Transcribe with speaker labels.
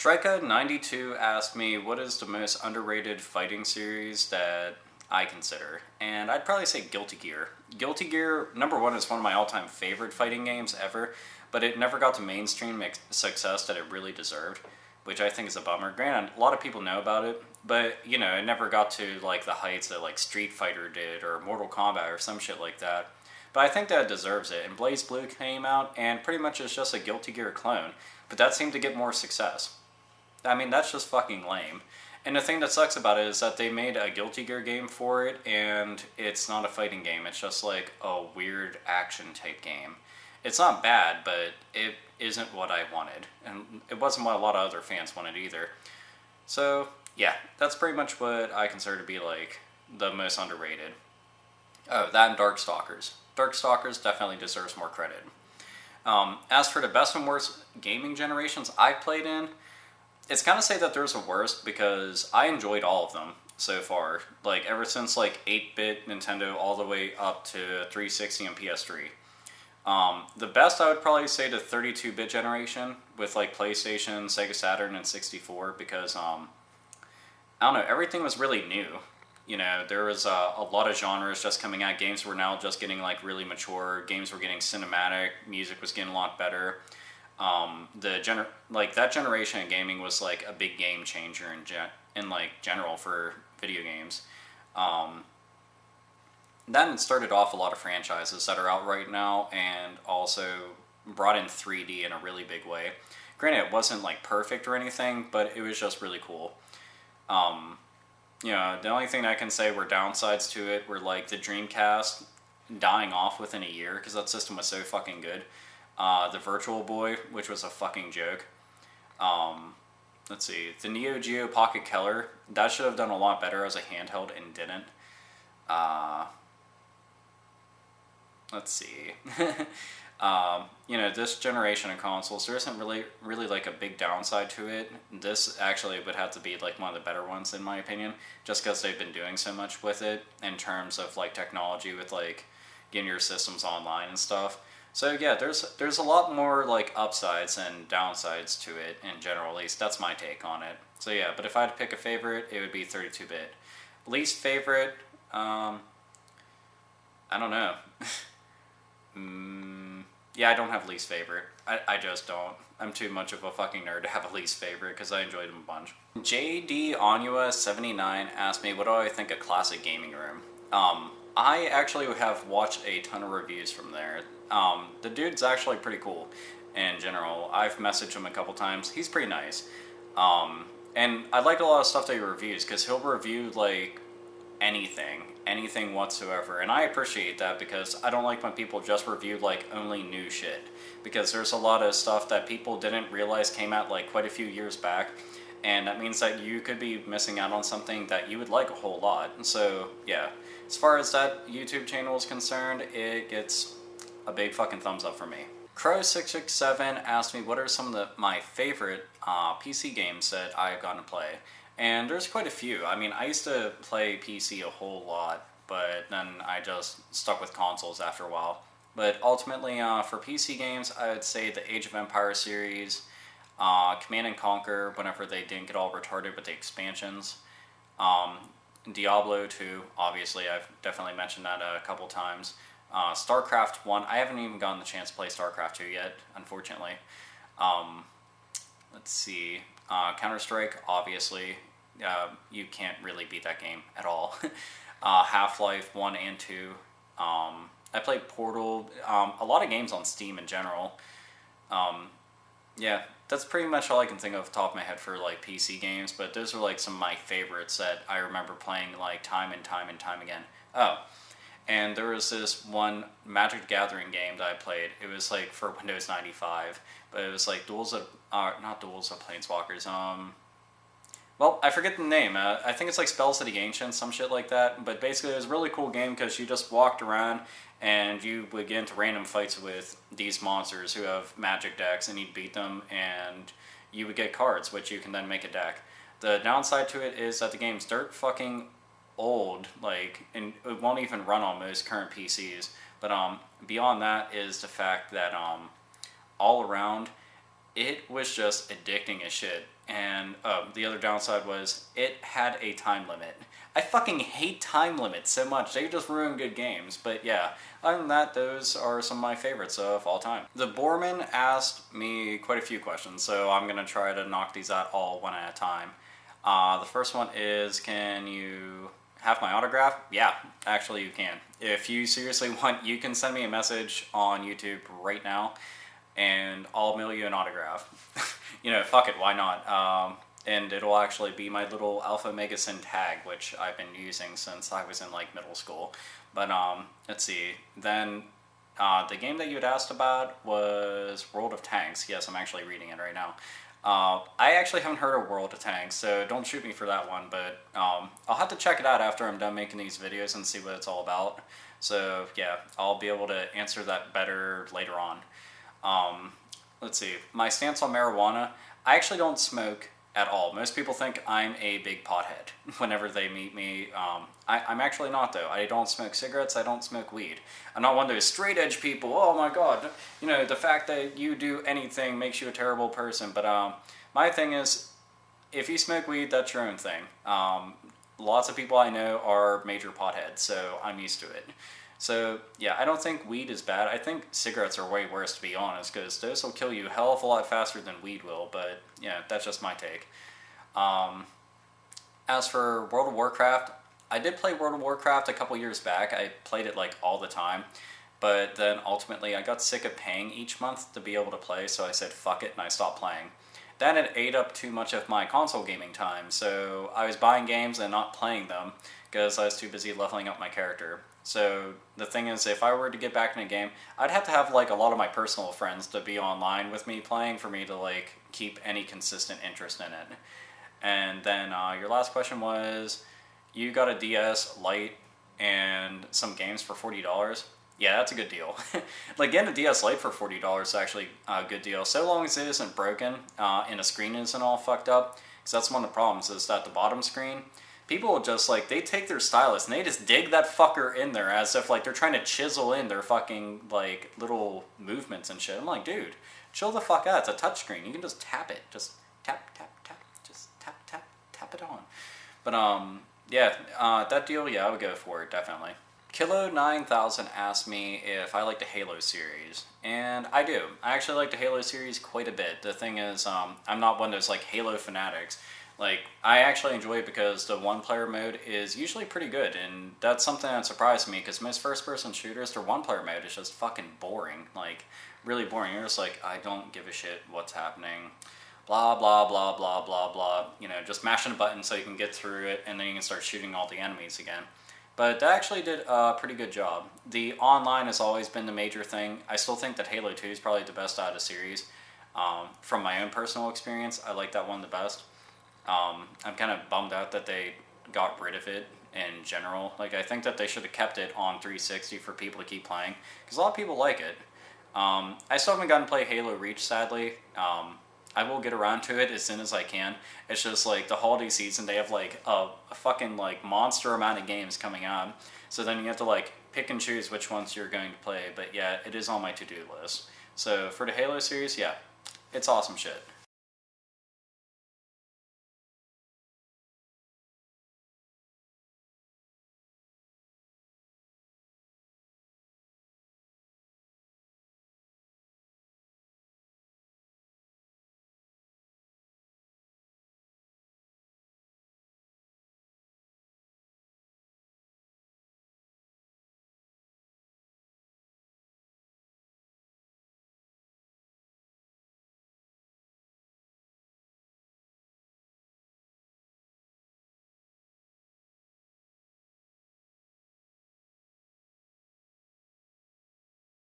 Speaker 1: Strika92 asked me what is the most underrated fighting series that I consider, and I'd probably say Guilty Gear. Guilty Gear, number one, is one of my all-time favorite fighting games ever, but it never got to mainstream success that it really deserved, which I think is a bummer. Granted, a lot of people know about it, but, you know, it never got to, like, the heights that, like, Street Fighter did, or Mortal Kombat, or some shit like that. But I think that it deserves it, and BlazBlue came out, and pretty much it's just a Guilty Gear clone, but that seemed to get more success. I mean, that's just fucking lame. And the thing that sucks about it is that they made a Guilty Gear game for it, and it's not a fighting game. It's just like a weird action type game. It's not bad, but it isn't what I wanted. And it wasn't what a lot of other fans wanted either. So, yeah, that's pretty much what I consider to be like the most underrated. Oh, that and Darkstalkers. Darkstalkers definitely deserves more credit. As for the best and worst gaming generations I've played in, it's kind of say that there's a worst because I enjoyed all of them so far. Like, ever since, like, 8-bit Nintendo all the way up to 360 and PS3. The best I would probably say the 32-bit generation with, like, PlayStation, Sega Saturn, and 64 because, I don't know, everything was really new. You know, there was a lot of genres just coming out. Games were now just getting, like, really mature. Games were getting cinematic. Music was getting a lot better. That generation of gaming was like a big game changer in general for video games. Then started off a lot of franchises that are out right now, and also brought in 3D in a really big way. Granted, it wasn't like perfect or anything, but it was just really cool. You know, the only thing I can say were downsides to it were like the Dreamcast dying off within a year because that system was so fucking good. The Virtual Boy, which was a fucking joke. Let's see, the Neo Geo Pocket Color, that should have done a lot better as a handheld and didn't. Let's see. You know, this generation of consoles, there isn't really like a big downside to it. This actually would have to be like one of the better ones in my opinion, just because they've been doing so much with it in terms of like technology with like getting your systems online and stuff. So yeah, there's a lot more like upsides and downsides to it in general, at least that's my take on it. So yeah, but if I had to pick a favorite, it would be 32-bit. Least favorite, I don't know. Yeah, I don't have least favorite. I just don't. I'm too much of a fucking nerd to have a least favorite because I enjoyed them a bunch. JD Onua79 asked me, what do I think of Classic Gaming Room? I actually have watched a ton of reviews from there. The dude's actually pretty cool in general. I've messaged him a couple times. He's pretty nice. And I like a lot of stuff that he reviews because he'll review like anything whatsoever. And I appreciate that because I don't like when people just review like only new shit. Because there's a lot of stuff that people didn't realize came out like quite a few years back. And that means that you could be missing out on something that you would like a whole lot. And so, yeah. As far as that YouTube channel is concerned, it gets a big fucking thumbs up for me. Crow667 asked me what are some of my favorite PC games that I've gotten to play. And there's quite a few. I mean, I used to play PC a whole lot, but then I just stuck with consoles after a while. But ultimately, for PC games, I would say the Age of Empires series, Command & Conquer, whenever they didn't get all retarded with the expansions. Diablo 2, obviously, I've definitely mentioned that a couple times. StarCraft 1, I haven't even gotten the chance to play StarCraft 2 yet, unfortunately. Let's see, Counter-Strike, obviously, you can't really beat that game at all. Half-Life 1 and 2, I played Portal, a lot of games on Steam in general. Yeah, that's pretty much all I can think of off the top of my head for like PC games, but those are like some of my favorites that I remember playing like time and time and time again. Oh, and there was this one Magic the Gathering game that I played. It was like for Windows 95, but it was like not Duels of Planeswalkers. Well, I forget the name. I think it's like Spells of the Ancients, some shit like that. But basically, it was a really cool game because you just walked around and you would get into random fights with these monsters who have magic decks, and you'd beat them, and you would get cards, which you can then make a deck. The downside to it is that the game's dirt fucking old, like, and it won't even run on most current PCs. But beyond that is the fact that all around, it was just addicting as shit. And the other downside was it had a time limit. I fucking hate time limits so much. They just ruin good games. But yeah, other than that, those are some of my favorites of all time. The Borman asked me quite a few questions, so I'm going to try to knock these out all one at a time. The first one is, can you have my autograph? Yeah, actually you can. If you seriously want, you can send me a message on YouTube right now, and I'll mail you an autograph. You know, fuck it, why not? And it'll actually be my little AlphaOmegaSin tag, which I've been using since I was in like middle school. But let's see. Then the game that you had asked about was World of Tanks. Yes, I'm actually reading it right now. I actually haven't heard of World of Tanks, so don't shoot me for that one. But I'll have to check it out after I'm done making these videos and see what it's all about. So yeah, I'll be able to answer that better later on. Let's see, my stance on marijuana, I actually don't smoke at all. Most people think I'm a big pothead whenever they meet me. I'm actually not, though. I don't smoke cigarettes, I don't smoke weed. I'm not one of those straight edge people, oh my god, you know, the fact that you do anything makes you a terrible person. But my thing is, if you smoke weed, that's your own thing. Lots of people I know are major potheads, so I'm used to it. So, yeah, I don't think weed is bad. I think cigarettes are way worse, to be honest, because those will kill you a hell of a lot faster than weed will, but, yeah, that's just my take. As for World of Warcraft, I did play World of Warcraft a couple years back. I played it, like, all the time, but then ultimately I got sick of paying each month to be able to play, so I said fuck it, and I stopped playing. That had ate up too much of my console gaming time, so I was buying games and not playing them, because I was too busy leveling up my character. So the thing is, if I were to get back in a game, I'd have to have like a lot of my personal friends to be online with me playing for me to like keep any consistent interest in it. And then your last question was, you got a DS Lite and some games for $40. Yeah, that's a good deal. Like getting a DS Lite for $40 is actually a good deal, so long as it isn't broken and the screen isn't all fucked up. Because that's one of the problems, is that the bottom screen, people just like, they take their stylus and they just dig that fucker in there as if like they're trying to chisel in their fucking like little movements and shit. I'm like, dude, chill the fuck out. It's a touchscreen. You can just tap it. Just tap, tap, tap. Just tap, tap, tap it on. But yeah, that deal, yeah, I would go for it, definitely. Kilo 9000 asked me if I like the Halo series, and I do. I actually like the Halo series quite a bit. The thing is, I'm not one of those like Halo fanatics. Like, I actually enjoy it because the one-player mode is usually pretty good, and that's something that surprised me, because most first-person shooters, their one-player mode is just fucking boring. Like, really boring. You're just like, I don't give a shit what's happening. Blah, blah, blah, blah, blah, blah. You know, just mashing a button so you can get through it, and then you can start shooting all the enemies again. But that actually did a pretty good job. The online has always been the major thing. I still think that Halo 2 is probably the best out of the series. From my own personal experience, I like that one the best. I'm kind of bummed out that they got rid of it in general. Like, I think that they should have kept it on 360 for people to keep playing, because a lot of people like it. I still haven't gotten to play Halo Reach, sadly. I will get around to it as soon as I can. It's just like the holiday season, they have like a fucking like monster amount of games coming out. So then you have to like pick and choose which ones you're going to play. But yeah, it is on my to-do list. So for the Halo series, yeah, it's awesome shit.